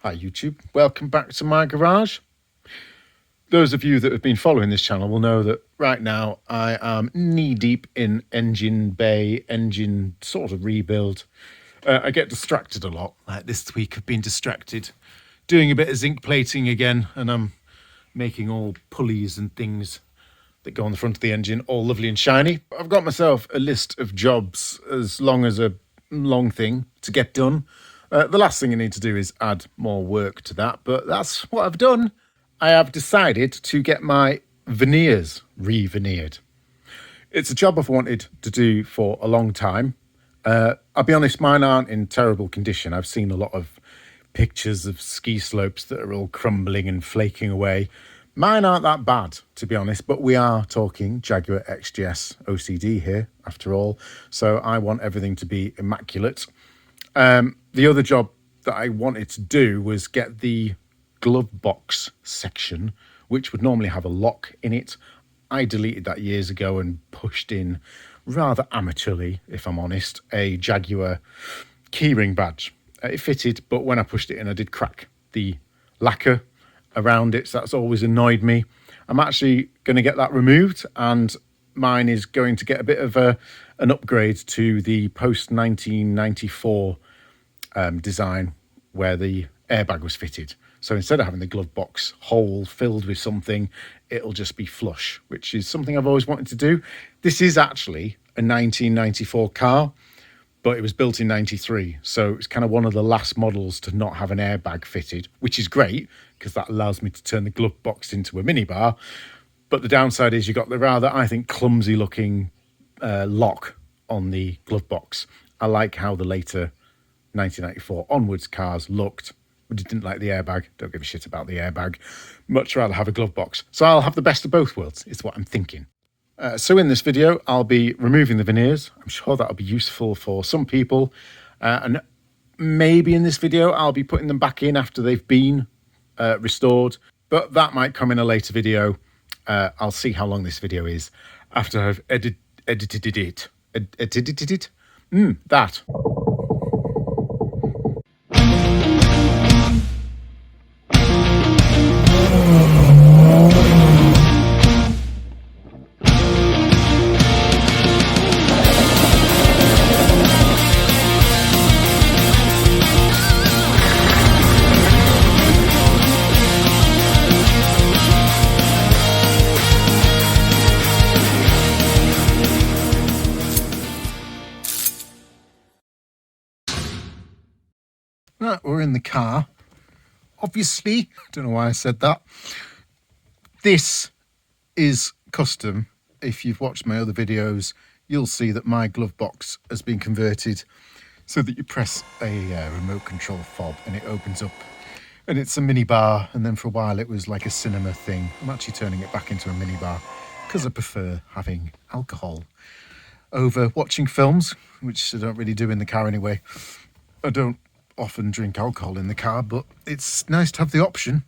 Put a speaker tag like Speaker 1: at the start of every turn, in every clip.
Speaker 1: Hi YouTube, welcome back to my garage. Those of you that have been following this channel will know that right now I am knee deep in engine bay, engine sort of rebuild. I get distracted a lot. Like this week I've been distracted doing a bit of zinc plating again, and I'm making all pulleys and things that go on the front of the engine all lovely and shiny. I've got myself a list of jobs as long as a long thing to get done. The last thing I need to do is add more work to that, but that's what I've done. I have decided to get my veneers re-veneered. It's a job I've wanted to do for a long time. I'll be honest, mine aren't in terrible condition. I've seen a lot of pictures of ski slopes that are all crumbling and flaking away. Mine aren't that bad, to be honest, but we are talking Jaguar XJS OCD here, after all, so I want everything to be immaculate. The other job that I wanted to do was get the glove box section, which would normally have a lock in it. I deleted that years ago and pushed in, rather amateurly, if I'm honest, a Jaguar keyring badge. It fitted, but when I pushed it in, I did crack the lacquer around it, so that's always annoyed me. I'm actually going to get that removed, and mine is going to get a bit of an upgrade to the post-1994 design where the airbag was fitted. So instead of having the glove box hole filled with something, it'll just be flush, which is something I've always wanted to do. This is actually a 1994 car, but it was built in 93. So it's kind of one of the last models to not have an airbag fitted, which is great because that allows me to turn the glove box into a minibar. But the downside is you've got the rather, I think, clumsy looking lock on the glove box. I like how the later 1994 onwards cars looked, but didn't like the airbag. Don't give a shit about the airbag. Much rather have a glove box. So I'll have the best of both worlds, is what I'm thinking. So in this video, I'll be removing the veneers. I'm sure that'll be useful for some people. And maybe in this video, I'll be putting them back in after they've been restored. But that might come in a later video. I'll see how long this video is after I've edited it. Edited it? That. Right, we're in the car. Obviously, I don't know why I said that. This is custom. If you've watched my other videos, you'll see that my glove box has been converted so that you press a remote control fob and it opens up. And it's a mini bar, and then for a while it was like a cinema thing. I'm actually turning it back into a mini bar because I prefer having alcohol over watching films, which I don't really do in the car anyway. I don't often drink alcohol in the car, but it's nice to have the option.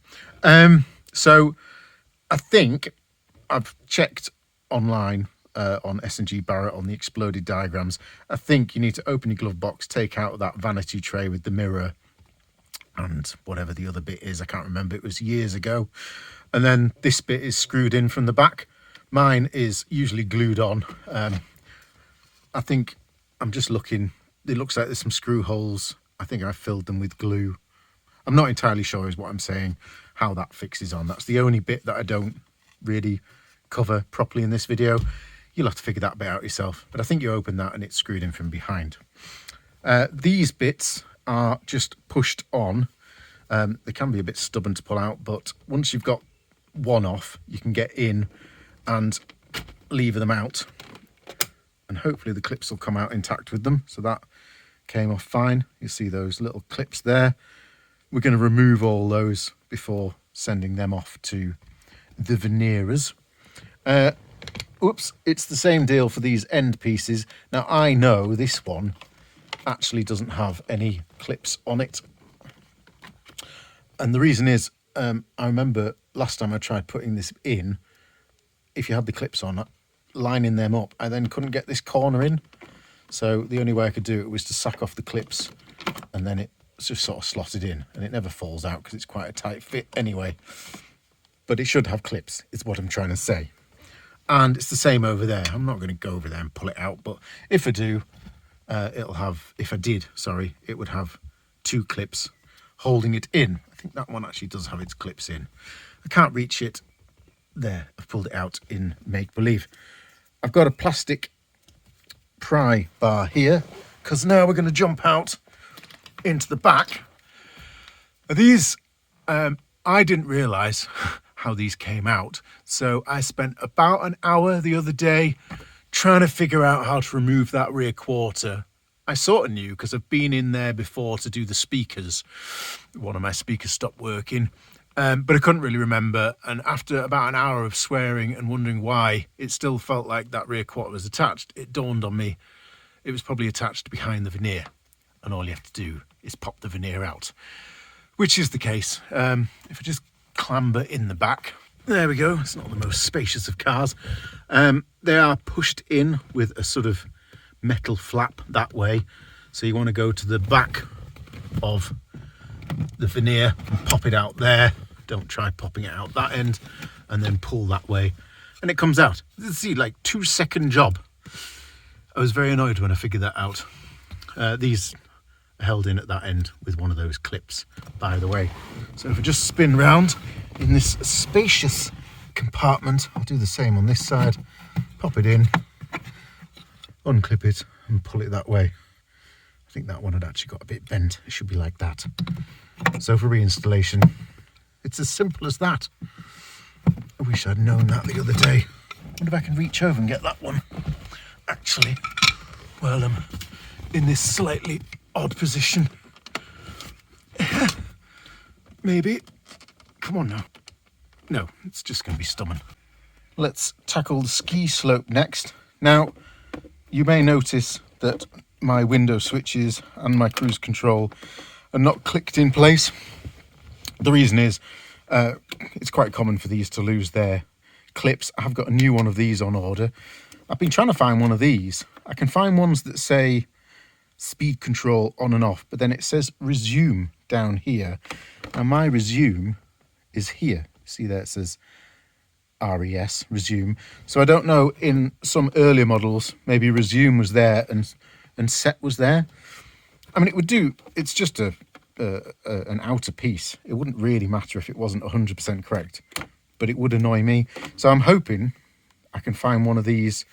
Speaker 1: So I think I've checked online on S&G Barrett on the exploded diagrams. I think you need to open your glove box, take out that vanity tray with the mirror and whatever the other bit is. I can't remember, it was years ago. And then this bit is screwed in from the back. Mine is usually glued on. I think I'm just looking, it looks like there's some screw holes. I think I filled them with glue. I'm not entirely sure is what I'm saying, how that fixes on. That's the only bit that I don't really cover properly in this video. You'll have to figure that bit out yourself. But I think you open that and it's screwed in from behind. These bits are just pushed on. They can be a bit stubborn to pull out, but once you've got one off, you can get in and lever them out. And hopefully the clips will come out intact with them. So that came off fine. You see those little clips there. We're going to remove all those before sending them off to the veneerers. Oops, it's the same deal for these end pieces. Now I know this one actually doesn't have any clips on it. And the reason is, I remember last time I tried putting this in, if you had the clips on, lining them up, I then couldn't get this corner in. So the only way I could do it was to sack off the clips and then it it's just sort of slotted in, and it never falls out because it's quite a tight fit anyway. But it should have clips, is what I'm trying to say. And it's the same over there. I'm not going to go over there and pull it out, but if I do, it'll have, if I did, sorry, it would have 2 clips holding it in. I think that one actually does have its clips in. I can't reach it. There, I've pulled it out in make-believe. I've got a plastic pry bar here, because now we're going to jump out into the back. These, I didn't realise how these came out, so I spent about an hour the other day trying to figure out how to remove that rear quarter. I sort of knew because I've been in there before to do the speakers. One of my speakers stopped working, but I couldn't really remember, and after about an hour of swearing and wondering why it still felt like that rear quarter was attached, it dawned on me it was probably attached behind the veneer, and all you have to do is pop the veneer out, which is the case. If I just clamber in the back, there we go. It's not the most spacious of cars. They are pushed in with a sort of metal flap that way, so you want to go to the back of the veneer and pop it out there. Don't try popping it out that end, and then pull that way and it comes out. See, like 2-second job. I was very annoyed when I figured that out. These are held in at that end with one of those clips, by the way. So if I just spin round in this spacious compartment, I'll do the same on this side. Pop it in, unclip it and pull it that way. I think that one had actually got a bit bent. It should be like that. So for reinstallation, it's as simple as that. I wish I'd known that the other day. I wonder if I can reach over and get that one. Actually, while I'm in this slightly odd position. Maybe. Come on now. No, it's just going to be stubborn. Let's tackle the ski slope next. Now, you may notice that my window switches and my cruise control are not clicked in place. The reason is it's quite common for these to lose their clips. I've got a new one of these on order. I've been trying to find one of these. I can find ones that say speed control on and off, but then it says resume down here. And my resume is here. See there, it says RES, resume. So I don't know, in some earlier models, maybe resume was there and set was there. I mean, it would do, it's just an outer piece. It wouldn't really matter if it wasn't 100% correct, but it would annoy me. So I'm hoping I can find one of these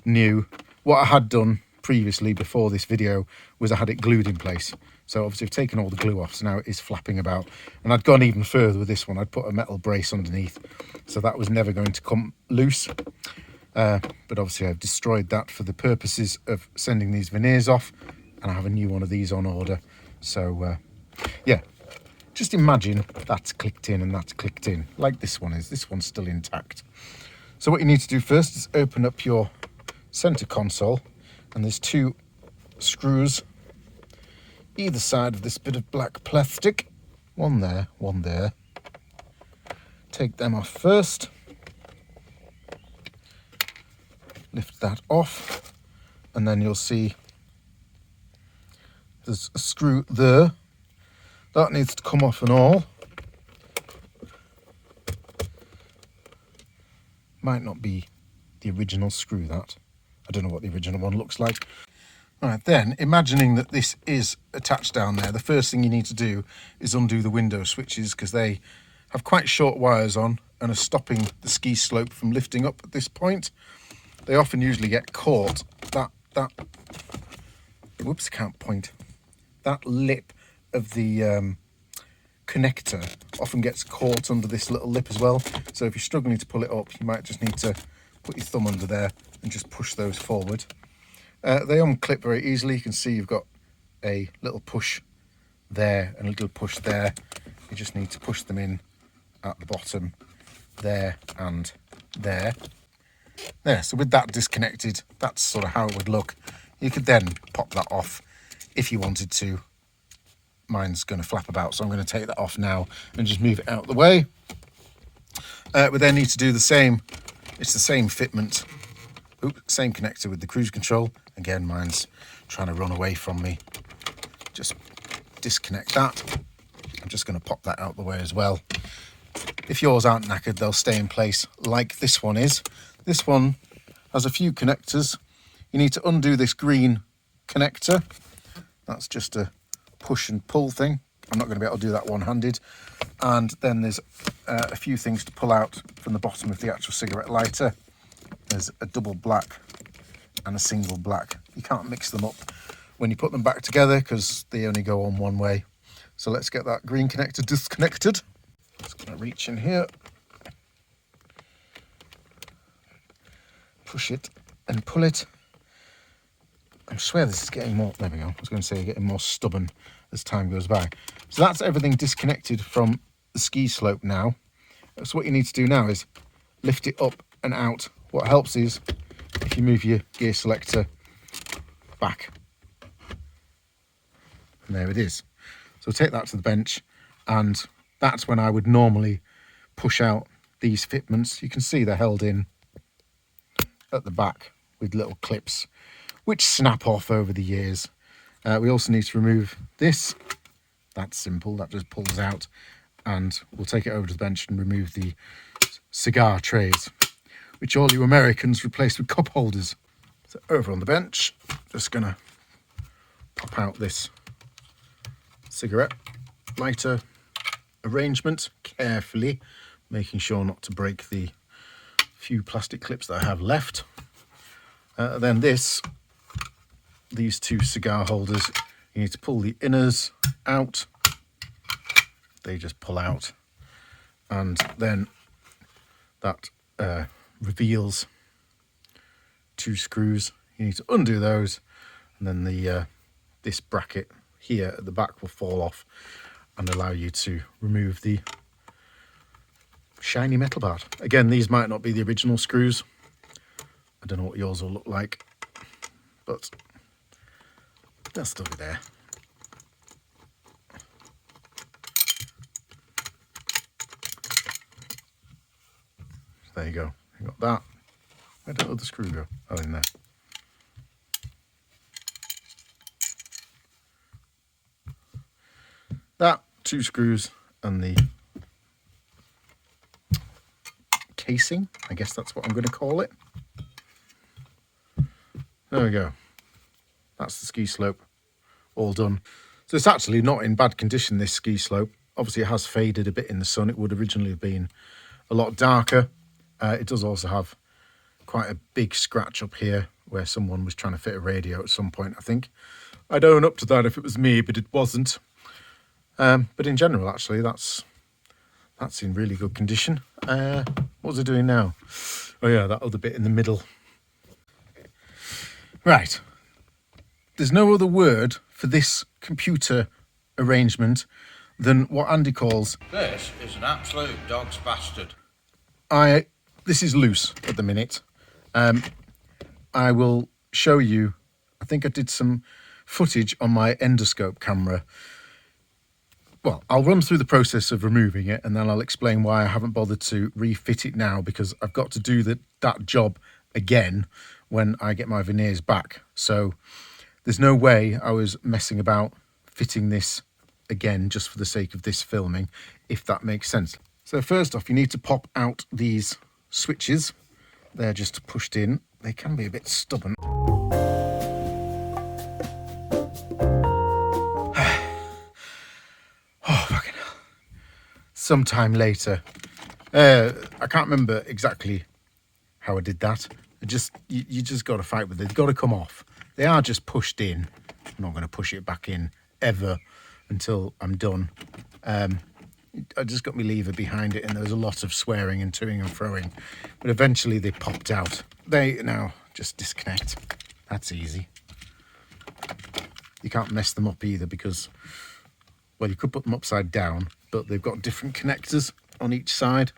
Speaker 1: new. What I had done previously before this video was I had it glued in place. So obviously I've taken all the glue off, so now it is flapping about. And I'd gone even further with this one. I'd put a metal brace underneath, so that was never going to come loose. But obviously I've destroyed that for the purposes of sending these veneers off, and I have a new one of these on order. So yeah, just imagine that's clicked in and that's clicked in, like this one is. This one's still intact. So what you need to do first is open up your center console, and there's 2 screws either side of this bit of black plastic. One there, one there. Take them off first. Lift that off, and then you'll see there's a screw there. That needs to come off and all. Might not be the original screw, that. I don't know what the original one looks like. All right, then, imagining that this is attached down there, the first thing you need to do is undo the window switches, because they have quite short wires on and are stopping the ski slope from lifting up at this point. They often usually get caught. Whoops, I can't point. That lip of the connector often gets caught under this little lip as well. So if you're struggling to pull it up, you might just need to put your thumb under there and just push those forward. They unclip very easily. You can see you've got a little push there and a little push there. You just need to push them in at the bottom there and there. There, so with that disconnected, that's sort of how it would look. You could then pop that off if you wanted to. Mine's going to flap about, so I'm going to take that off now and just move it out of the way. We then need to do the same. It's the same fitment. Same connector with the cruise control. Again, mine's trying to run away from me. Just disconnect that. I'm just going to pop that out the way as well. If yours aren't knackered, they'll stay in place like this one is. This one has a few connectors. You need to undo this green connector. That's just a push and pull thing. I'm not going to be able to do that one-handed. And then there's a few things to pull out from the bottom of the actual cigarette lighter. There's a double black and a single black. You can't mix them up when you put them back together because they only go on one way. So let's get that green connector disconnected. Just going to reach in here, push it and pull it. I swear this is getting more, there we go, I was going to say getting more stubborn as time goes by. So that's everything disconnected from the ski slope now. So what you need to do now is lift it up and out. What helps is if you move your gear selector back. And there it is. So take that to the bench, and that's when I would normally push out these fitments. You can see they're held in at the back with little clips which snap off over the years. We also need to remove this. That's simple, that just pulls out, and we'll take it over to the bench and remove the cigar trays, which all you Americans replace with cup holders. So over on the bench, just gonna pop out this cigarette lighter arrangement carefully, making sure not to break the few plastic clips that I have left. Then these two cigar holders, you need to pull the inners out. They just pull out, and then that reveals two screws. You need to undo those, and then the this bracket here at the back will fall off and allow you to remove the shiny metal part. Again, these might not be the original screws. I don't know what yours will look like, but they'll still be there. There you go. You got that. Where did the other screw go? Oh, in there. That, two screws, and the casing. I guess that's what I'm going to call it. There we go. That's the ski slope all done. So it's actually not in bad condition, this ski slope. Obviously it has faded a bit in the sun. It would originally have been a lot darker. It does also have quite a big scratch up here where someone was trying to fit a radio at some point, I think. I'd own up to that if it was me, but it wasn't. But in general, actually, that's in really good condition. What was I doing now? Oh yeah, that other bit in the middle. Right. There's no other word for this computer arrangement than what Andy calls...
Speaker 2: This is an absolute dog's bastard.
Speaker 1: This is loose at the minute. I will show you, I think I did some footage on my endoscope camera. Well, I'll run through the process of removing it, and then I'll explain why I haven't bothered to refit it now, because I've got to do that job again when I get my veneers back. So there's no way I was messing about fitting this again just for the sake of this filming, if that makes sense. So first off, you need to pop out these switches. They're just pushed in. They can be a bit stubborn. Sometime later. I can't remember exactly how I did that. You just got to fight with it. They've got to come off. They are just pushed in. I'm not going to push it back in ever until I'm done. I just got my lever behind it, and there was a lot of swearing and toing and froing. But eventually they popped out. They now just disconnect. That's easy. You can't mess them up either because, well, you could put them upside down, but they've got different connectors on each side.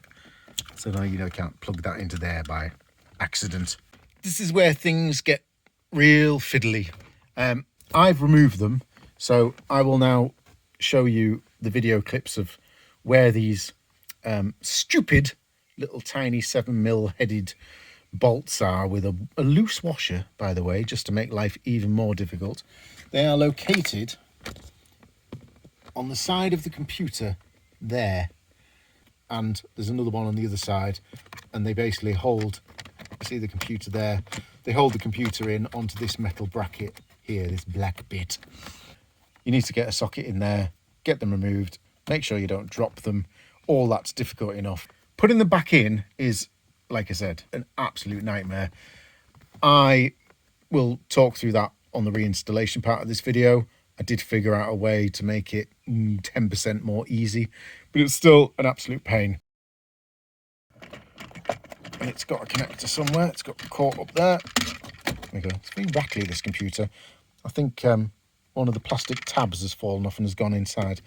Speaker 1: So now you can't plug that into there by accident. This is where things get real fiddly. I've removed them, so I will now show you the video clips of where these stupid little tiny 7mm headed bolts are, with a loose washer, by the way, just to make life even more difficult. They are located on the side of the computer there, and there's another one on the other side, and they basically hold, see the computer there, they hold the computer in onto this metal bracket here, this black bit. You need to get a socket in there, get them removed, make sure you don't drop them. All that's difficult enough. Putting them back in is, like I said, an absolute nightmare. I will talk through that on the reinstallation part of this video. I did figure out a way to make it 10% more easy, but it's still an absolute pain. And it's got a connector somewhere. It's got caught up there. There we go. It's very rattly, this computer. I think one of the plastic tabs has fallen off and has gone inside.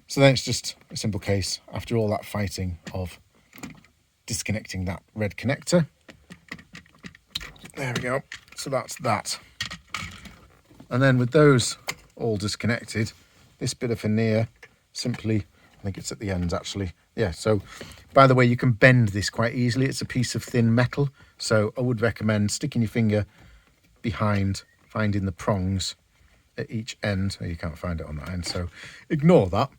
Speaker 1: So then it's just a simple case, after all that fighting, of disconnecting that red connector. There we go. So that's that. And then with those all disconnected, this bit of veneer simply, I think it's at the ends actually. Yeah, so by the way, you can bend this quite easily. It's a piece of thin metal. So I would recommend sticking your finger behind, finding the prongs at each end. Oh, you can't find it on that end, so ignore that.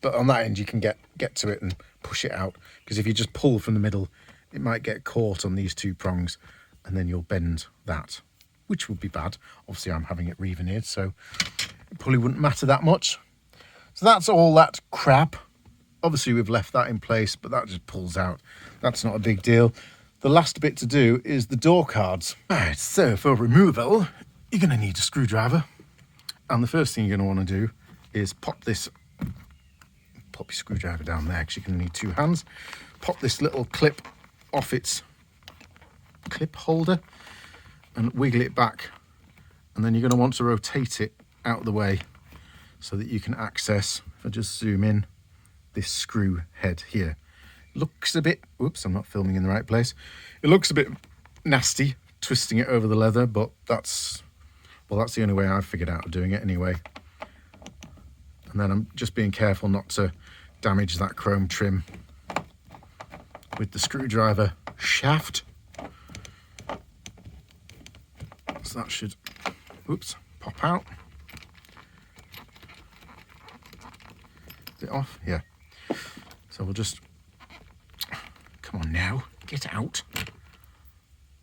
Speaker 1: But on that end, you can get to it and push it out. Because if you just pull from the middle, it might get caught on these two prongs, and then you'll bend that, which would be bad. Obviously, I'm having it re-veneered, so it probably wouldn't matter that much. So that's all that crap. Obviously, we've left that in place, but that just pulls out. That's not a big deal. The last bit to do is the door cards. Right, so for removal, you're going to need a screwdriver. And the first thing you're going to want to do is pop your screwdriver down there, because you're going to need two hands. Pop this little clip off its clip holder and wiggle it back, and then you're going to want to rotate it out of the way so that you can access, if I just zoom in, this screw head here. Looks a bit, oops, I'm not filming in the right place. It looks a bit nasty twisting it over the leather, but that's the only way I've figured out of doing it anyway. And then I'm just being careful not to damage that chrome trim with the screwdriver shaft. So that should, oops, pop out. Is it off? Yeah. So we'll just, come on now, get out.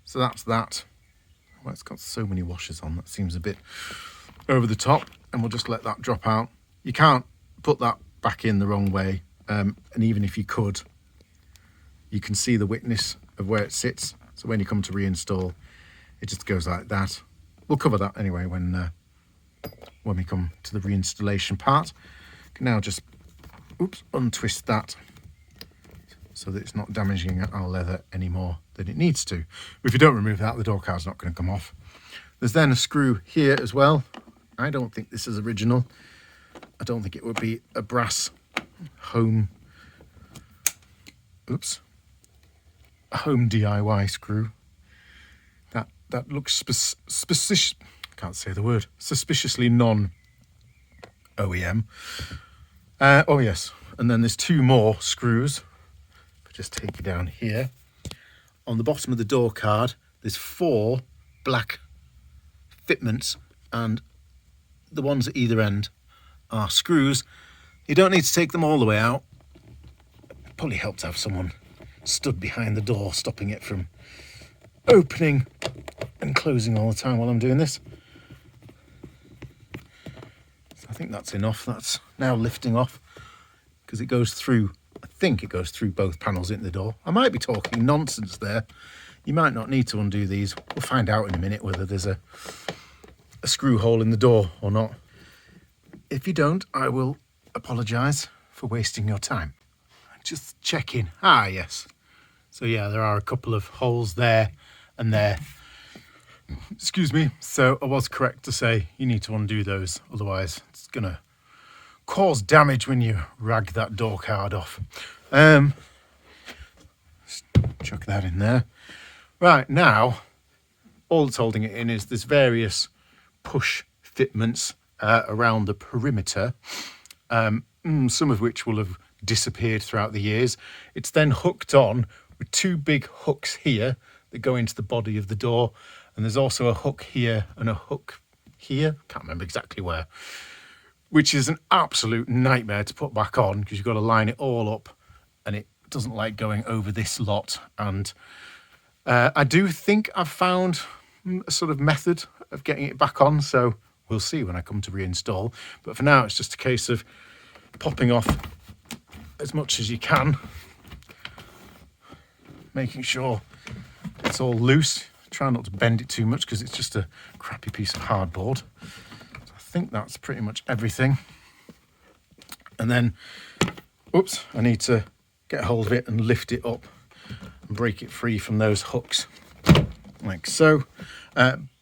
Speaker 1: So that's that. Well, it's got so many washers on, that seems a bit over the top, and we'll just let that drop out. You can't put that back in the wrong way, and even if you could, you can see the witness of where it sits. So when you come to reinstall, it just goes like that. We'll cover that anyway when we come to the reinstallation part. You can now just, oops, untwist that so that it's not damaging our leather any more than it needs to. If you don't remove that, the door card's not going to come off. There's then a screw here as well. I don't think this is original. I don't think it would be a brass home, oops, a home DIY screw. That looks suspiciously non-OEM. Oh yes, and then there's two more screws. Just take it down here. On the bottom of the door card, there's 4 black fitments, and the ones at either end are screws. You don't need to take them all the way out. It probably helped to have someone stood behind the door stopping it from opening and closing all the time while I'm doing this. So I think that's enough. That's now lifting off because it goes through, I think it goes through both panels into the door. I might be talking nonsense there. You might not need to undo these. We'll find out in a minute whether there's a screw hole in the door or not. If you don't, I will apologise for wasting your time. Just checking. Ah, yes. So yeah, there are a couple of holes there and there. Excuse me. So I was correct to say you need to undo those. Otherwise, it's going to cause damage when you rag that door card off. Chuck that in there. Right, now, all that's holding it in is there's various push fitments around the perimeter, some of which will have disappeared throughout the years. It's then hooked on with 2 big hooks here that go into the body of the door, and there's also a hook here and a hook here, can't remember exactly where. which is an absolute nightmare to put back on because you've got to line it all up and it doesn't like going over this lot. And I do think I've found a sort of method of getting it back on, so we'll see when I come to reinstall. But for now, it's just a case of popping off as much as you can, making sure it's all loose. Try not to bend it too much because it's just a crappy piece of hardboard. So I think that's pretty much everything. And then, oops, I need to get hold of it and lift it up and break it free from those hooks, like so.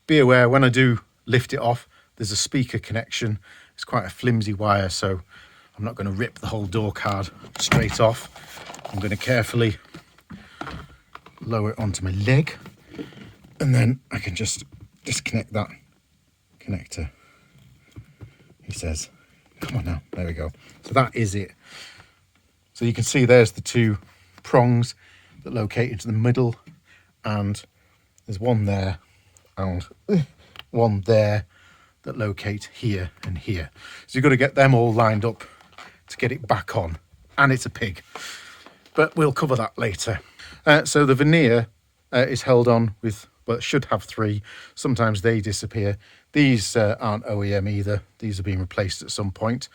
Speaker 1: Be aware when I do lift it off, there's a speaker connection. It's quite a flimsy wire, so I'm not going to rip the whole door card straight off. I'm going to carefully lower it onto my leg, and then I can just disconnect that connector. He says, come on now, there we go. So that is it. So you can see there's the two prongs that locate into the middle, and there's one there and one there that locate here and here. So you've got to get them all lined up to get it back on, and it's a pig, but we'll cover that later. So the veneer is held on with, well, it should have three. Sometimes they disappear. These aren't OEM either. These are being replaced at some point.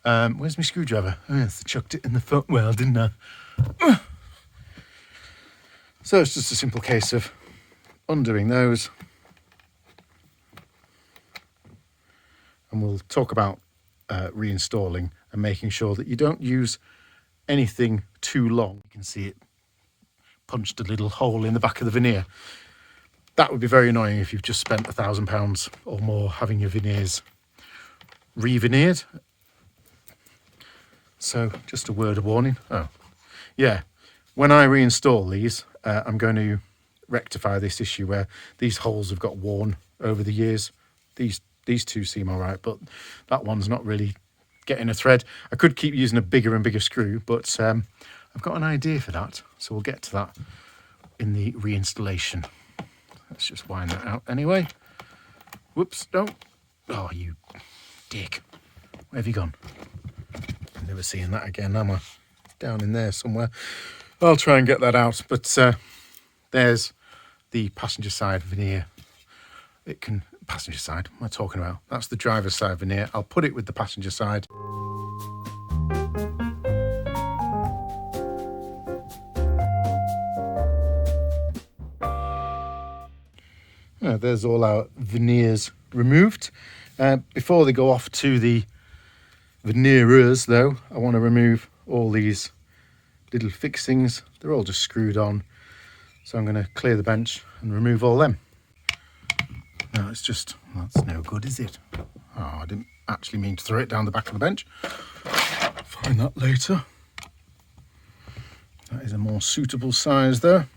Speaker 1: Where's my screwdriver? Oh, yes, I chucked it in the footwell, didn't I? So it's just a simple case of undoing those. And we'll talk about reinstalling and making sure that you don't use anything too long. You can see it punched a little hole in the back of the veneer. That would be very annoying if you've just spent £1,000 or more having your veneers re-veneered. So just a word of warning. Oh, yeah. When I reinstall these, I'm going to rectify this issue where these holes have got worn over the years. These two seem all right, but that one's not really getting a thread. I could keep using a bigger and bigger screw, but I've got an idea for that. So we'll get to that in the reinstallation. Let's just wind that out anyway. Whoops, no. Oh, you dick. Where have you gone? I'm never seeing that again, am I? Down in there somewhere. I'll try and get that out, but there's the passenger side veneer. It can, passenger side, what am I talking about? That's the driver's side veneer. I'll put it with the passenger side. There's all our veneers removed. Before they go off to the veneerers, though, I want to remove all these little fixings. They're all just screwed on. So I'm going to clear the bench and remove all them. No, it's just, that's no good, is it? Oh, I didn't actually mean to throw it down the back of the bench. Find that later. That is a more suitable size there.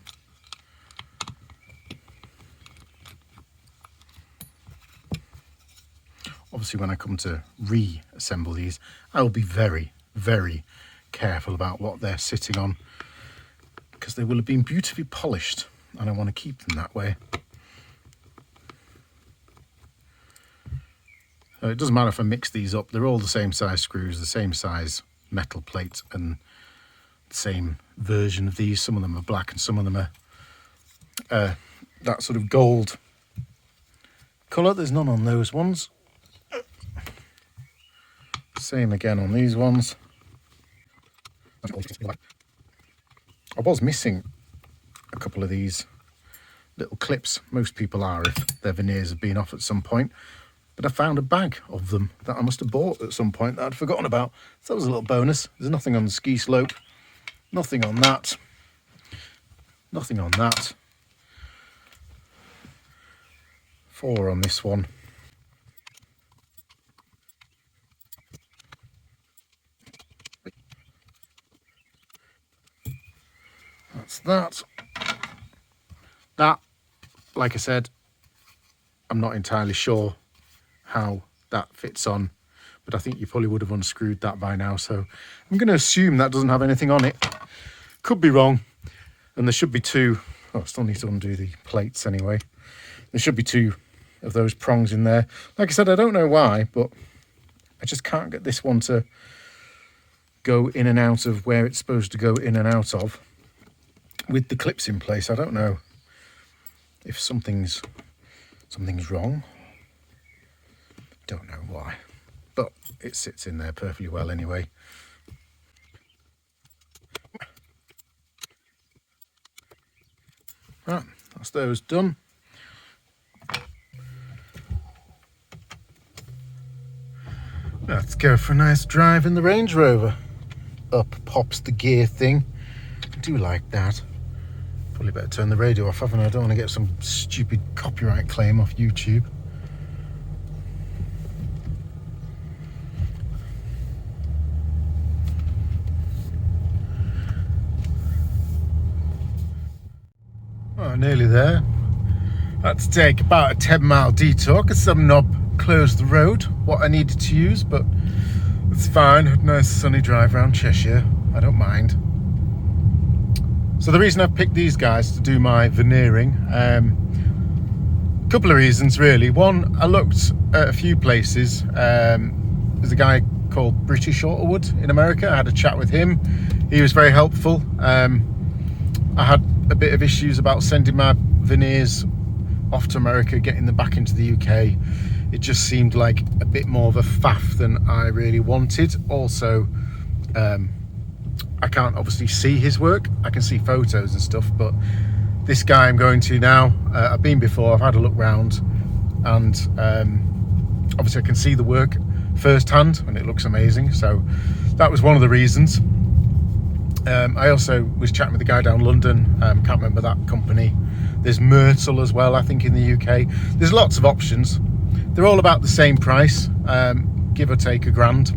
Speaker 1: Obviously, when I come to reassemble these, I will be very, very careful about what they're sitting on, because they will have been beautifully polished and I want to keep them that way. So it doesn't matter if I mix these up, they're all the same size screws, the same size metal plate, and the same version of these. Some of them are black and some of them are that sort of gold colour. There's none on those ones. Same again on these ones. I was missing a couple of these little clips. Most people are if their veneers have been off at some point. But I found a bag of them that I must have bought at some point that I'd forgotten about. So that was a little bonus. There's nothing on the ski slope. Nothing on that. Nothing on that. 4 on this one. That's that. That, like I said, I'm not entirely sure how that fits on, but I think you probably would have unscrewed that by now, so I'm going to assume that doesn't have anything on it. Could be wrong. And there should be 2. Oh, I still need to undo the plates anyway. There should be 2 of those prongs in there. Like I said, I don't know why, but I just can't get this one to go in and out of where it's supposed to go in and out of with the clips in place. I don't know if something's wrong. Don't know why, but it sits in there perfectly well anyway. Right, that's those done. Let's go for a nice drive in the Range Rover. Up pops the gear thing. I do like that. Probably better turn the radio off, haven't I? I don't want to get some stupid copyright claim off YouTube. Oh, nearly there. Had to take about a 10-mile detour because some knob closed the road, what I needed to use, but it's fine. Had a nice sunny drive around Cheshire. I don't mind. So the reason I've picked these guys to do my veneering, couple of reasons really. One, I looked at a few places. There's a guy called British Autowood in America. I had a chat with him. He was very helpful. I had a bit of issues about sending my veneers off to America, getting them back into the UK. It just seemed like a bit more of a faff than I really wanted. Also, I can't obviously see his work. I can see photos and stuff, but this guy I'm going to now, I've been before, I've had a look round, and obviously I can see the work firsthand and it looks amazing. So that was one of the reasons. I also was chatting with the guy down London, can't remember that company. There's Myrtle as well, I think, in the UK. There's lots of options. They're all about the same price, give or take £1,000.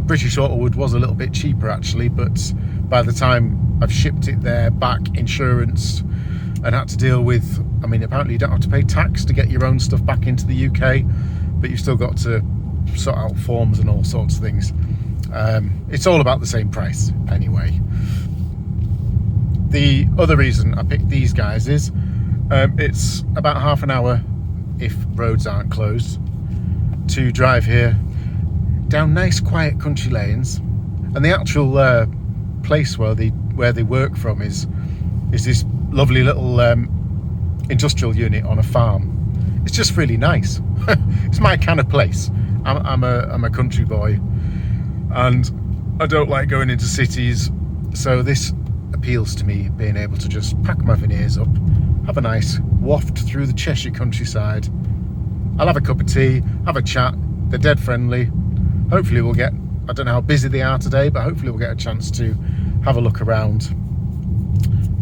Speaker 1: British Autowood was a little bit cheaper actually, but by the time I've shipped it there, back, insurance, and had to deal with, I mean, apparently you don't have to pay tax to get your own stuff back into the UK, but you've still got to sort out forms and all sorts of things. It's all about the same price anyway. The other reason I picked these guys is it's about half an hour, if roads aren't closed, to drive here down nice quiet country lanes, and the actual place where they work from is this lovely little industrial unit on a farm. It's just really nice. It's my kind of place. I'm a country boy, and I don't like going into cities, so this appeals to me, being able to just pack my veneers up, have a nice waft through the Cheshire countryside. I'll have a cup of tea, have a chat. They're dead friendly. Hopefully we'll get, I don't know how busy they are today, but hopefully we'll get a chance to have a look around.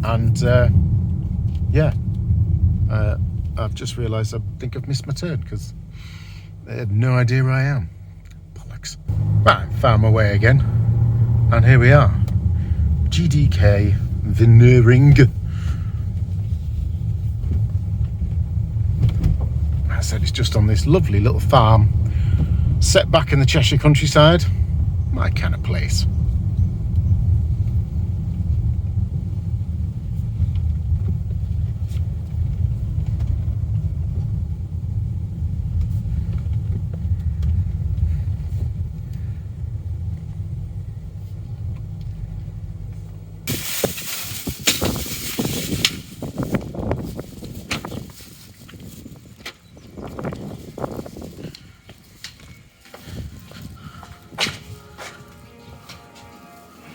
Speaker 1: And I've just realised I think I've missed my turn because they had no idea where I am. Bollocks. Right, found my way again, and here we are. GDK Veneering. I said it's just on this lovely little farm set back in the Cheshire countryside. My kind of place.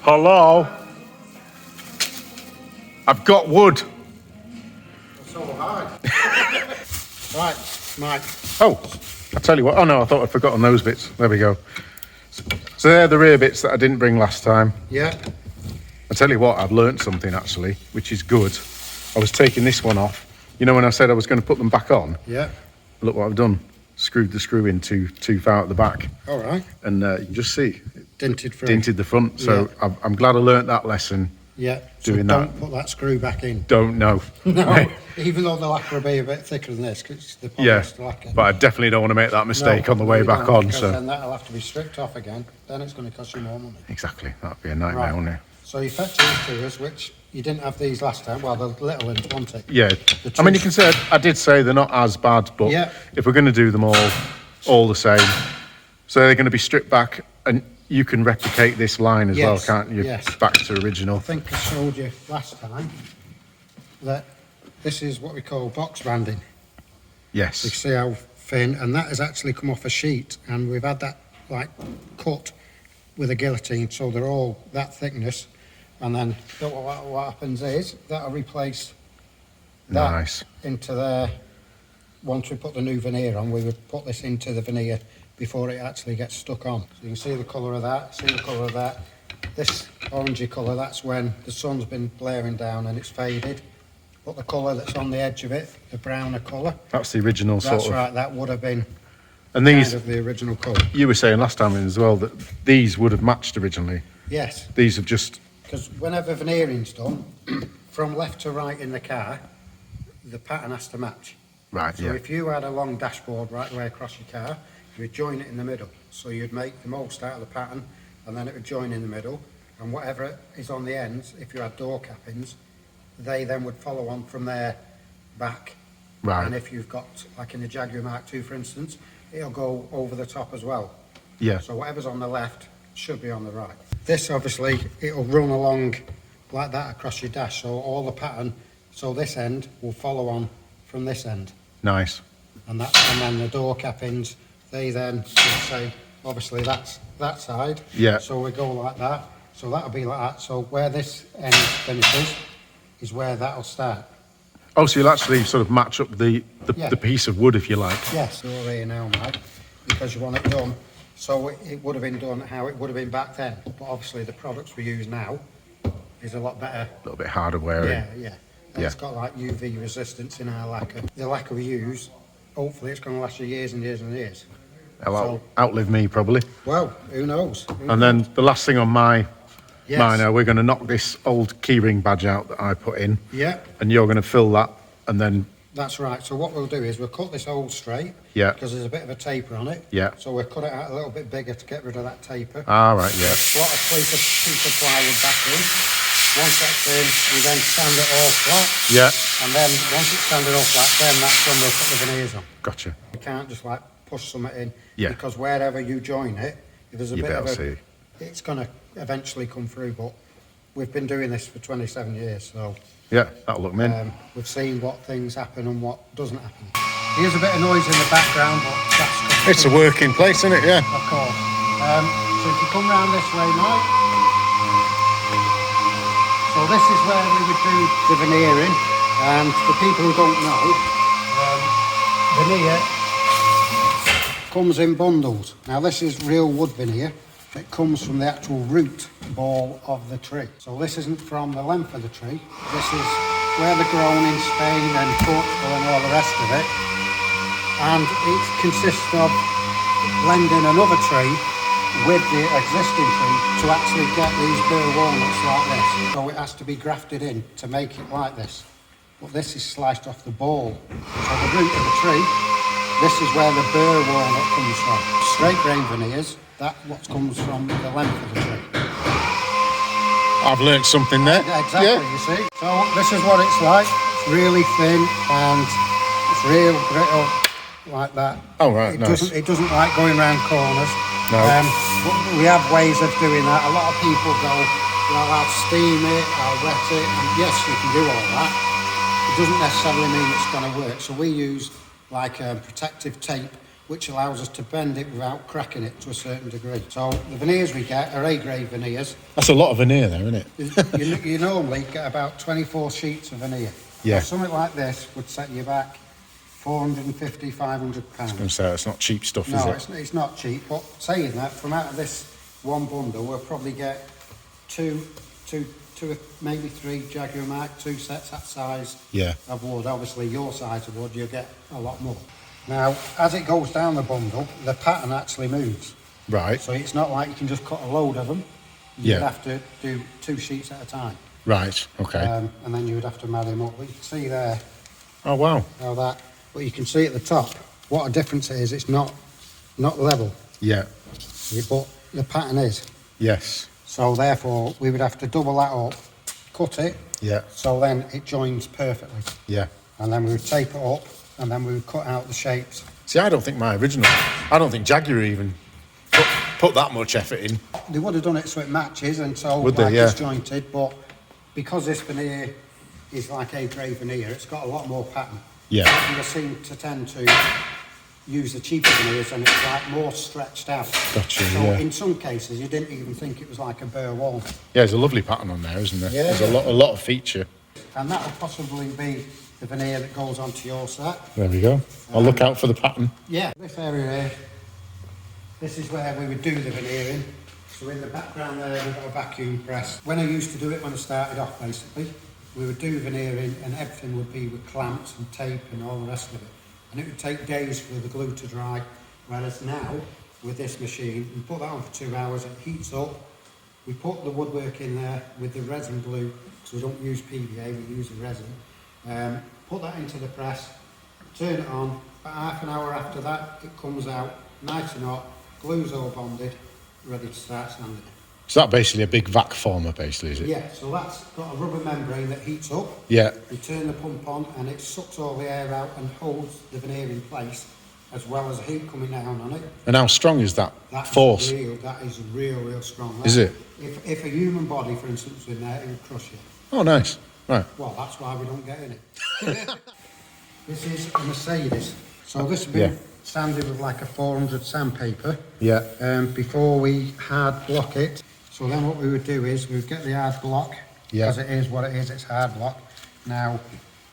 Speaker 1: Hello? I've got wood.
Speaker 3: So high. Right, Mike.
Speaker 1: Oh, I'll tell you what. Oh no, I thought I'd forgotten those bits. There we go. So they're the rear bits that I didn't bring last time.
Speaker 3: Yeah.
Speaker 1: I tell you what, I've learnt something actually, which is good. I was taking this one off. You know when I said I was going to put them back on?
Speaker 3: Yeah.
Speaker 1: Look what I've done. Screwed the screw in too far at the back.
Speaker 3: All right.
Speaker 1: And you can just see.
Speaker 3: Dented front.
Speaker 1: Dented the front. So
Speaker 3: Yeah.
Speaker 1: I'm glad I learnt that lesson.
Speaker 3: Yeah.
Speaker 1: Doing
Speaker 3: so
Speaker 1: that.
Speaker 3: don't put that screw back in.
Speaker 1: Don't know.
Speaker 3: No. Even though the lacquer will be a bit thicker than this, because the
Speaker 1: Yeah,
Speaker 3: polished lacquer.
Speaker 1: but I definitely don't want to make that mistake
Speaker 3: No,
Speaker 1: on the way
Speaker 3: you
Speaker 1: back
Speaker 3: don't,
Speaker 1: on.
Speaker 3: because
Speaker 1: So
Speaker 3: then that'll have to be stripped off again. Then it's going to cost you more money.
Speaker 1: exactly, that'd be a nightmare,
Speaker 3: Right.
Speaker 1: wouldn't it?
Speaker 3: So you fetch these to us, which you didn't have these last time. Well, the little ones, wasn't it?
Speaker 1: Yeah,
Speaker 3: The
Speaker 1: I mean,
Speaker 3: two-
Speaker 1: you can say I did say they're not as bad, but
Speaker 3: Yeah.
Speaker 1: if we're going to do them all the same, So they're going to be stripped back, and you can replicate this line as well,
Speaker 3: Yes,
Speaker 1: can't you?
Speaker 3: yes.
Speaker 1: Back to original.
Speaker 3: I think I showed you last time that this is what we call box banding.
Speaker 1: Yes.
Speaker 3: You can see how thin, and that has actually come off a sheet, and we've had that like cut with a guillotine, so they're all that thickness. And then what happens is that'll replace that
Speaker 1: Nice.
Speaker 3: into there. Once we put the new veneer on, we would put this into the veneer before it actually gets stuck on. So you can see the colour of that, see the colour of that. This orangey colour, that's when the sun's been blaring down and it's faded. But the colour that's on the edge of it, the browner colour,
Speaker 1: That's the original sort
Speaker 3: that's
Speaker 1: of.
Speaker 3: right, that would have been
Speaker 1: And these,
Speaker 3: kind of the original colour.
Speaker 1: you were saying last time as well that these would have matched originally.
Speaker 3: Yes,
Speaker 1: These have just.
Speaker 3: because whenever veneering's done, from left to right in the car, the pattern has to match.
Speaker 1: Right,
Speaker 3: So
Speaker 1: yeah.
Speaker 3: if you had a long dashboard right the way across your car, you would join it in the middle. So you'd make the most out of the pattern, and then it would join in the middle. And whatever is on the ends, if you had door cappings, they then would follow on from there back.
Speaker 1: Right.
Speaker 3: And if you've got, like in the Jaguar Mark II, for instance, it'll go over the top as well.
Speaker 1: Yeah.
Speaker 3: So whatever's on the left should be on the right. This obviously, it'll run along like that across your dash. So all the pattern, so this end will follow on from this end.
Speaker 1: Nice.
Speaker 3: And then the door cappings, they then will say, obviously that's that side.
Speaker 1: Yeah.
Speaker 3: So we go like that. So that'll be like that. So where this end finishes is where that'll start.
Speaker 1: Oh, so you'll actually sort of match up the
Speaker 3: Yeah.
Speaker 1: piece of wood, if you like.
Speaker 3: Yes, you're here now, Mike, because you want it done. So it would have been done how it would have been back then. But obviously the products we use now is a lot better.
Speaker 1: A little bit harder wearing.
Speaker 3: Yeah. And it's got like UV resistance in our lacquer. The lacquer we use, hopefully it's going to last you years and years and years.
Speaker 1: They'll
Speaker 3: So-
Speaker 1: outlive me probably.
Speaker 3: Well, who knows?
Speaker 1: And then the last thing on my
Speaker 3: Yes.
Speaker 1: mine, we're going to knock this old keyring badge out that I put in,
Speaker 3: Yeah,
Speaker 1: and you're going to fill that, and then
Speaker 3: that's right. So what we'll do is we'll cut this hole straight.
Speaker 1: Yeah.
Speaker 3: Because there's a bit of a taper on it.
Speaker 1: Yeah.
Speaker 3: So we'll cut it out a little bit bigger to get rid of that taper.
Speaker 1: ah right, yeah,
Speaker 3: Slot a piece of plywood back in. Once that's in, we then sand it all flat.
Speaker 1: yeah,
Speaker 3: And then once it's sanded all flat, then that's when we'll put the veneers on.
Speaker 1: gotcha.
Speaker 3: You can't just like push something in.
Speaker 1: Yeah.
Speaker 3: Because wherever you join it, if there's a
Speaker 1: You
Speaker 3: bit of
Speaker 1: better
Speaker 3: a,
Speaker 1: see.
Speaker 3: it's going to eventually come through. But we've been doing this for 27 years, so
Speaker 1: Yeah, that'll look mint.
Speaker 3: we've seen what things happen and what doesn't happen. Here's a bit of noise in the background, but that's
Speaker 1: It's a working place, isn't it? Yeah.
Speaker 3: of course. So if you come round this way, Mike. So this is where we would do the veneering. And for people who don't know, veneer comes in bundles. Now this is real wood veneer. It comes from the actual root ball of the tree. So this isn't from the length of the tree. This is where they're grown in Spain and Portugal and all the rest of it. And it consists of blending another tree with the existing tree to actually get these burr walnuts like this. So it has to be grafted in to make it like this. But this is sliced off the ball. So the root of the tree, this is where the burr walnut comes from. Straight grain veneers, that's what comes from the length of the tree.
Speaker 1: I've learnt something there.
Speaker 3: Exactly,
Speaker 1: Yeah.
Speaker 3: you see. So this is what it's like. It's really thin and it's real brittle like that.
Speaker 1: Oh, right, nice.
Speaker 3: It doesn't like going round corners.
Speaker 1: No.
Speaker 3: But we have ways of doing that. A lot of people go, well, I'll steam it, I'll wet it, and yes, you can do all that. It doesn't necessarily mean it's going to work. So we use like a protective tape which allows us to bend it without cracking it to a certain degree. So the veneers we get are A-grade veneers.
Speaker 1: That's a lot of veneer there, isn't it?
Speaker 3: You normally get about 24 sheets of veneer.
Speaker 1: Yeah.
Speaker 3: So something like this would set you back 450, 500 pounds.
Speaker 1: I'm sorry, it's not cheap stuff,
Speaker 3: No,
Speaker 1: is it?
Speaker 3: it's not cheap, but saying that, from out of this one bundle, we'll probably get two, maybe three Jaguar Mark II sets that size
Speaker 1: Yeah.
Speaker 3: of wood. Obviously, your size of wood, you'll get a lot more. Now, as it goes down the bundle, the pattern actually moves.
Speaker 1: Right,
Speaker 3: So it's not like you can just cut a load of them. You'd
Speaker 1: Yeah.
Speaker 3: have to do 2 sheets at a time.
Speaker 1: right, okay.
Speaker 3: And then you would have to marry them up. But you can see there
Speaker 1: Oh, wow.
Speaker 3: how that, but you can see at the top what a difference it is. It's not level,
Speaker 1: Yeah,
Speaker 3: but the pattern is.
Speaker 1: yes,
Speaker 3: So therefore, we would have to double that up, cut it,
Speaker 1: yeah,
Speaker 3: so then it joins perfectly.
Speaker 1: yeah.
Speaker 3: And then we would tape it up, and then we would cut out the shapes.
Speaker 1: See, I don't think Jaguar even put that much effort in.
Speaker 3: They would have done it so it matches and so
Speaker 1: Would they?
Speaker 3: like
Speaker 1: Yeah.
Speaker 3: disjointed, but because this veneer is like a grey veneer, it's got a lot more pattern.
Speaker 1: Yeah.
Speaker 3: You seem to tend to use the cheaper veneers and it's like more stretched out.
Speaker 1: Gotcha,
Speaker 3: So
Speaker 1: yeah.
Speaker 3: in some cases you didn't even think it was like a bare wall.
Speaker 1: Yeah, there's a lovely pattern on there, isn't there?
Speaker 3: Yeah.
Speaker 1: There's a lot of feature.
Speaker 3: And that will possibly be the veneer that goes onto your set.
Speaker 1: There we go. I'll look out for the pattern.
Speaker 3: Yeah, this area here, this is where we would do the veneering. So in the background there we've got a vacuum press. When I used to do it when I started off basically, we would do veneering and everything would be with clamps and tape and all the rest of it. And it would take days for the glue to dry. Whereas now, with this machine, we put that on for 2 hours, it heats up. We put the woodwork in there with the resin glue, because we don't use PVA, we use the resin. Put that into the press, turn it on, about half an hour after that, it comes out nice and hot, glue's all bonded, ready to start sanding it.
Speaker 1: So that basically a big vac former, basically, is it?
Speaker 3: Yeah, so that's got a rubber membrane that heats up.
Speaker 1: Yeah.
Speaker 3: You turn the pump on and it sucks all the air out and holds the veneer in place, as well as the heat coming down on it.
Speaker 1: And how strong is that force?
Speaker 3: That is real strong.
Speaker 1: Is it?
Speaker 3: If a human body, for instance, was in there, it would crush you.
Speaker 1: Oh, nice. Right.
Speaker 3: Well, that's why we don't get in it. This is a Mercedes. So this has been sanded with like a 400 sandpaper.
Speaker 1: Yeah.
Speaker 3: Before we hard block it. So then what we would do is we would get the hard block, because it is what it is, it's hard block. Now,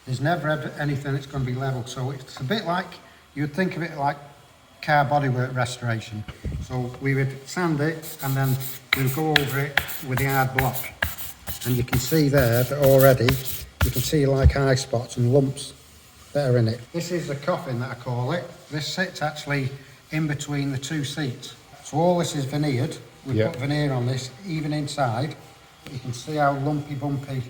Speaker 3: there's never ever anything that's going to be level, so it's a bit like, you would think of it like car bodywork restoration. So we would sand it and then we would go over it with the hard block. And you can see there that already, you can see like eye spots and lumps that are in it. This is the coffin that I call it. This sits actually in between the two seats. So all this is veneered. We put veneer on this, even inside. You can see how lumpy bumpy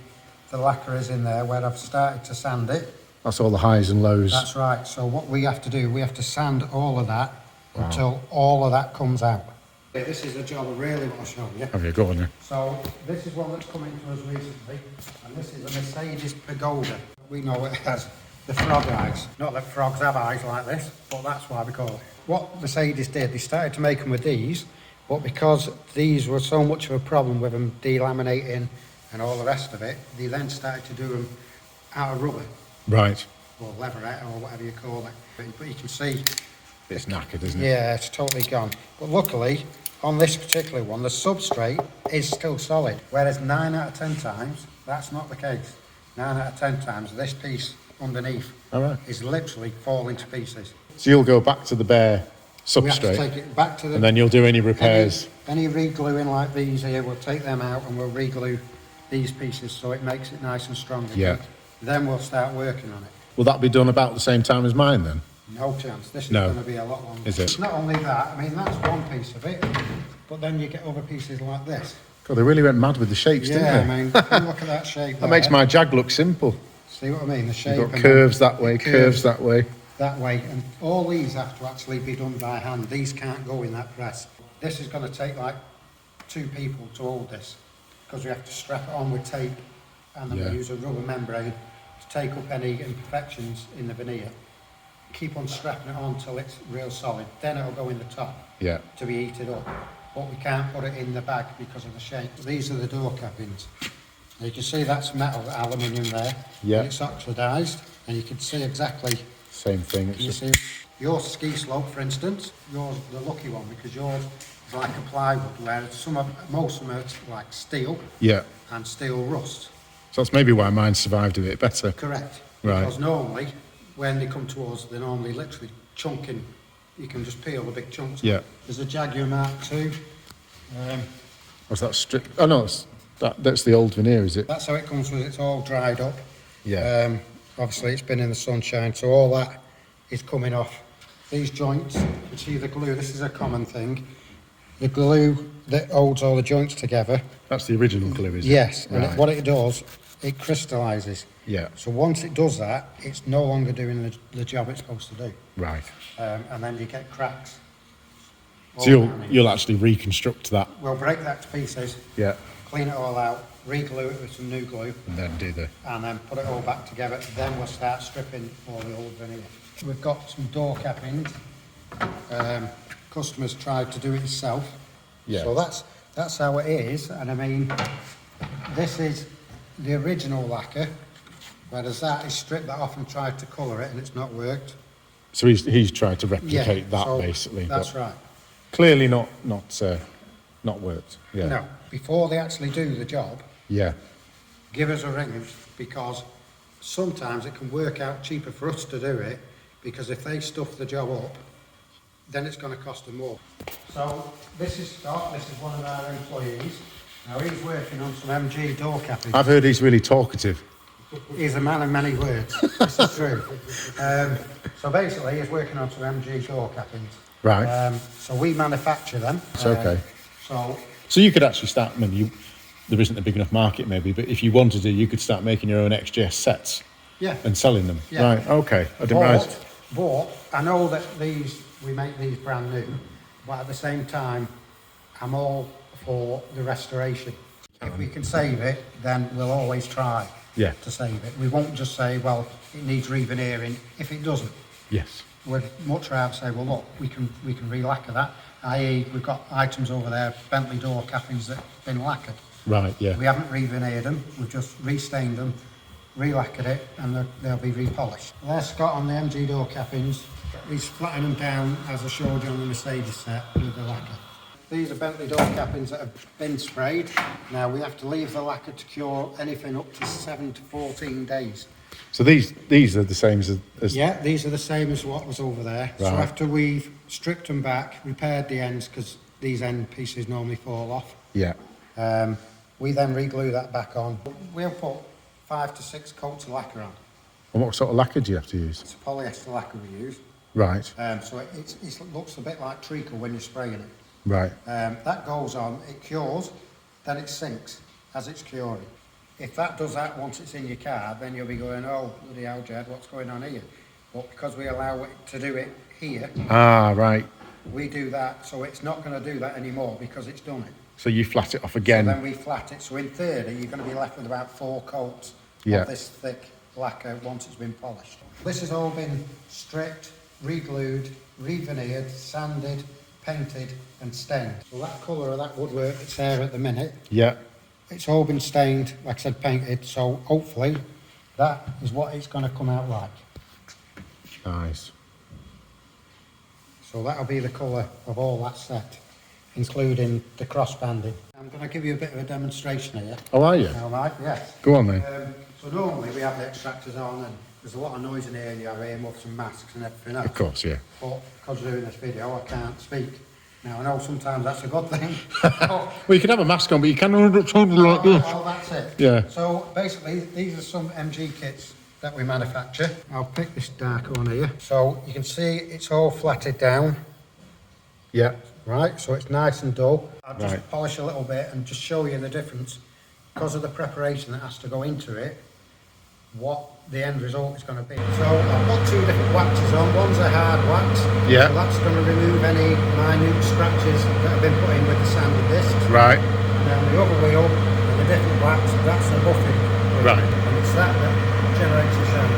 Speaker 3: the lacquer is in there where I've started to sand it.
Speaker 1: That's all the highs and lows.
Speaker 3: That's right. So what we have to do, we have to sand all of that until all of that comes out. This is the job I really want to show you.
Speaker 1: Have you got one?
Speaker 3: So this is one that's come into us recently, and this is a Mercedes Pagoda. We know it has the frog eyes. Not that frogs have eyes like this, but that's why we call it. What Mercedes did, they started to make them with these, but because these were so much of a problem with them delaminating and all the rest of it, they then started to do them out of rubber.
Speaker 1: Right.
Speaker 3: Or leatherette, or whatever you call it. But you can see...
Speaker 1: It's knackered, isn't it?
Speaker 3: Yeah, it's totally gone. But luckily, on this particular one, the substrate is still solid. Whereas 9 out of 10 times, that's not the case. 9 out of 10 times, this piece underneath is literally falling to pieces.
Speaker 1: So you'll go back to the bare substrate.
Speaker 3: We have to take it back to the...
Speaker 1: And then you'll do any repairs.
Speaker 3: Any re-gluing like these here, we'll take them out and we'll re-glue these pieces so it makes it nice and strong again.
Speaker 1: Yeah.
Speaker 3: Then we'll start working on it.
Speaker 1: Will that be done about the same time as mine then?
Speaker 3: No chance. This is going to be a lot longer.
Speaker 1: Is it?
Speaker 3: Not only that, I mean, that's one piece of it, but then you get other pieces like this.
Speaker 1: God, they really went mad with the shapes, didn't they?
Speaker 3: Yeah, I mean, look at that shape.
Speaker 1: That makes my Jag look simple.
Speaker 3: See what I mean? The shape.
Speaker 1: You've got curves that way, curves that way.
Speaker 3: That way, and all these have to actually be done by hand. These can't go in that press. This is going to take like 2 people to hold this, because we have to strap it on with tape, and then we use a rubber membrane to take up any imperfections in the veneer. Keep on strapping it on until it's real solid. Then it'll go in the top to be heated up. But we can't put it in the bag because of the shape. These are the door cabins. Now you can see that's metal, aluminium there.
Speaker 1: Yeah.
Speaker 3: And it's oxidised, and you can see exactly.
Speaker 1: Same thing.
Speaker 3: You see your ski slope, for instance. Yours the lucky one because yours is like a plywood, whereas most of them are like steel.
Speaker 1: Yeah.
Speaker 3: And steel rust.
Speaker 1: So that's maybe why mine survived a bit better.
Speaker 3: Correct.
Speaker 1: Right.
Speaker 3: Because normally, when they come to us, they're normally literally chunking. You can just peel the big chunks.
Speaker 1: Yeah.
Speaker 3: There's a Jaguar Mark II.
Speaker 1: Was that strip? Oh no, that's the old veneer, is it?
Speaker 3: That's how it comes with. It's all dried up.
Speaker 1: Yeah.
Speaker 3: Obviously, it's been in the sunshine, so all that is coming off. These joints, you see the glue. This is a common thing. The glue that holds all the joints together.
Speaker 1: That's the original glue, is it?
Speaker 3: Yes. And what it does, it crystallises.
Speaker 1: Yeah.
Speaker 3: So once it does that, it's no longer doing the job it's supposed to do.
Speaker 1: Right.
Speaker 3: And then you get cracks.
Speaker 1: So you'll actually reconstruct that.
Speaker 3: We'll break that to pieces.
Speaker 1: Yeah.
Speaker 3: Clean it all out, re-glue it with some new glue.
Speaker 1: And then do the...
Speaker 3: And then put it all back together. Then we'll start stripping all the old veneer. We've got some door cappings. Customers tried to do it yourself.
Speaker 1: Yeah.
Speaker 3: So that's how it is, and I mean, this is the original lacquer, whereas that is stripped that off and tried to colour it, and it's not worked.
Speaker 1: So he's tried to replicate that
Speaker 3: so
Speaker 1: basically.
Speaker 3: That's
Speaker 1: but
Speaker 3: right.
Speaker 1: Clearly not worked. Yeah.
Speaker 3: No, before they actually do the job,
Speaker 1: Yeah.
Speaker 3: give us a ring, because sometimes it can work out cheaper for us to do it, because if they stuff the job up, then it's going to cost them more. So this is Scott, this is one of our employees. Now he's working on some MG door capping.
Speaker 1: I've heard he's really talkative.
Speaker 3: He's a man of many words, this is true. So basically he's working on some MG door cappings.
Speaker 1: Right.
Speaker 3: So we manufacture them.
Speaker 1: It's okay.
Speaker 3: So
Speaker 1: you could actually start, maybe there isn't a big enough market maybe, but if you wanted to, you could start making your own XJS sets.
Speaker 3: Yeah.
Speaker 1: And selling them.
Speaker 3: Yeah.
Speaker 1: Right, okay. I didn't realise.
Speaker 3: But I know that we make these brand new, but at the same time, I'm all for the restoration. If we can save it, then we'll always try to save it. We won't just say, well, it needs re-veneering if it doesn't.
Speaker 1: Yes.
Speaker 3: We'd much rather say, well, look, we can re-lacquer that, i.e. we've got items over there, Bentley door cappings that have been lacquered.
Speaker 1: Right, yeah.
Speaker 3: We haven't re-veneered them, we've just re-stained them, re-lacquered it, and they'll be repolished. There's Scott on the MG door cappings. He's flattening them down as I showed you on the Mercedes set with the lacquer. These are Bentley door cappings that have been sprayed. Now we have to leave the lacquer to cure anything up to 7 to 14 days.
Speaker 1: So these are the same as
Speaker 3: Yeah, these are the same as what was over there.
Speaker 1: Right.
Speaker 3: So after we've stripped them back, repaired the ends, because these end pieces normally fall off.
Speaker 1: Yeah.
Speaker 3: We then re-glue that back on. We'll put 5 to 6 coats of lacquer on.
Speaker 1: And what sort of lacquer do you have to use?
Speaker 3: It's a polyester lacquer we use.
Speaker 1: Right.
Speaker 3: So it looks a bit like treacle when you're spraying it.
Speaker 1: Right.
Speaker 3: That goes on, it cures, then it sinks as it's curing. If that does that once it's in your car, then you'll be going, oh, bloody hell, Jed, what's going on here? But because we allow it to do it here,
Speaker 1: Right.
Speaker 3: we do that, so it's not going to do that anymore because it's done it.
Speaker 1: So you flat it off again.
Speaker 3: So then we flat it, so in theory, you're going to be left with about 4 coats
Speaker 1: Yeah.
Speaker 3: of this thick lacquer once it's been polished. This has all been stripped, re-glued, re-veneered, sanded, painted and stained. So that colour of that woodwork that's there at the minute,
Speaker 1: Yeah.
Speaker 3: it's all been stained, like I said, painted, so hopefully that is what it's going to come out like.
Speaker 1: Nice.
Speaker 3: So that'll be the colour of all that set, including the cross-banding. I'm going to give you a bit of a demonstration here.
Speaker 1: Oh, are you?
Speaker 3: All right, yes.
Speaker 1: Go on then.
Speaker 3: So normally we have the extractors on and there's a lot of noise in here and you have earmuffs and masks and everything else.
Speaker 1: Of course, yeah.
Speaker 3: But because we're doing this video, I can't speak. Now I know sometimes that's a good thing.
Speaker 1: Well, you can have a mask on, but you can't hold it like this.
Speaker 3: Oh, that's it.
Speaker 1: Yeah.
Speaker 3: So basically, these are some MG kits that we manufacture. I'll pick this dark one here. So you can see it's all flatted down,
Speaker 1: Yeah.
Speaker 3: right? So it's nice and dull. I'll just
Speaker 1: Right.
Speaker 3: polish a little bit and just show you the difference because of the preparation that has to go into it, what the end result is going to be. So I've got 2 different waxes on. One's a hard wax.
Speaker 1: Yeah.
Speaker 3: So that's going to remove any minute scratches that have been put in with the sanded discs.
Speaker 1: Right.
Speaker 3: And then the other wheel, with a different wax, that's the buffing.
Speaker 1: Right.
Speaker 3: And it's that generates the shine.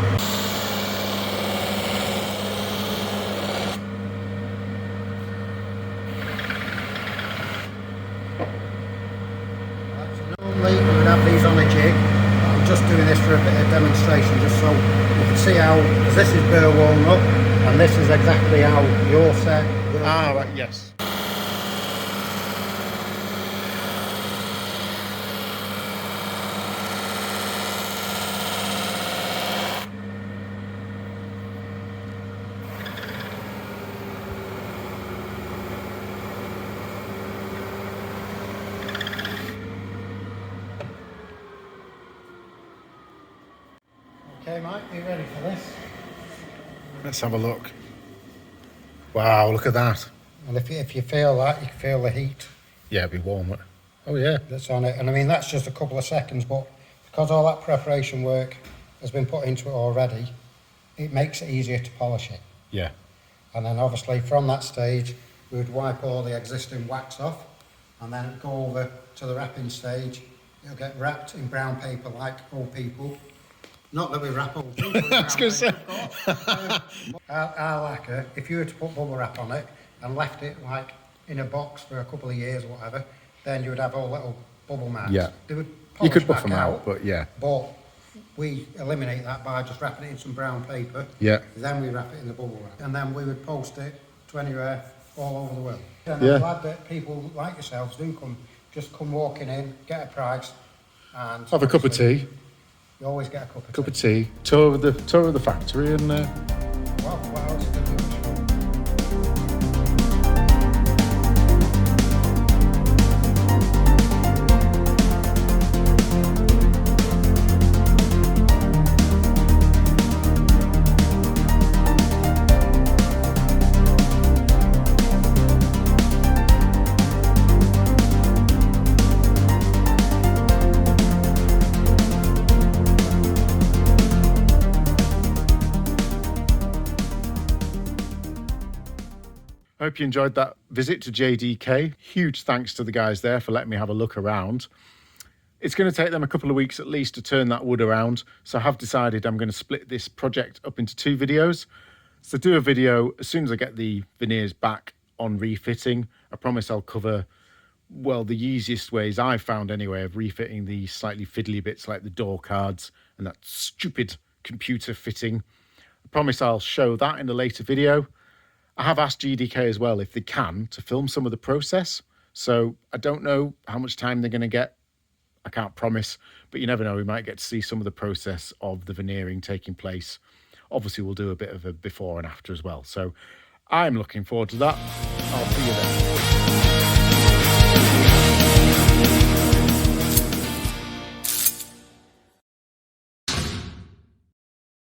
Speaker 3: Normally we would have these on a jig. I'm just doing this for a bit of demonstration, just so you can see how, because this is burr walnut, and this is exactly how your set will.
Speaker 1: Right, yes.
Speaker 3: Okay, Mike, are you ready for this?
Speaker 1: Let's have a look. Wow, look at that.
Speaker 3: And if you feel that, you can feel the heat
Speaker 1: Yeah, it'd be warm. Oh, yeah.
Speaker 3: that's on it. And I mean, that's just a couple of seconds, but because all that preparation work has been put into it already, it makes it easier to polish it.
Speaker 1: Yeah.
Speaker 3: And then obviously from that stage, we would wipe all the existing wax off and then go over to the wrapping stage. It'll get wrapped in brown paper like old people. Not that we wrap old people in brown
Speaker 1: gonna say.
Speaker 3: paper, of course. Our lacquer, if you were to put bubble wrap on it and left it like in a box for a couple of years or whatever, then you would have all little bubble marks.
Speaker 1: Yeah.
Speaker 3: They would
Speaker 1: You could
Speaker 3: polish
Speaker 1: buff
Speaker 3: back
Speaker 1: them out, but yeah.
Speaker 3: But we eliminate that by just wrapping it in some brown paper.
Speaker 1: Yeah.
Speaker 3: Then we wrap it in the bubble wrap. And then we would post it to anywhere all over the world. And
Speaker 1: Yeah.
Speaker 3: I'm glad that people like yourselves do come walking in, get a price, and
Speaker 1: Have a cup of tea.
Speaker 3: You always get a cup of
Speaker 1: Cup of tea. Tour of the factory and.
Speaker 3: What else do you do?
Speaker 1: I hope you enjoyed that visit to JDK. Huge thanks to the guys there for letting me have a look around. It's going to take them a couple of weeks at least to turn that wood around, so I have decided I'm going to split this project up into 2 videos. So do a video as soon as I get the veneers back on refitting. I promise I'll cover, well, the easiest ways I've found anyway of refitting the slightly fiddly bits like the door cards and that stupid computer fitting. I promise I'll show that in a later video. I have asked GDK as well if they can to film some of the process. So I don't know how much time they're going to get. I can't promise, but you never know. We might get to see some of the process of the veneering taking place. Obviously, we'll do a bit of a before and after as well. So I'm looking forward to that. I'll see you then.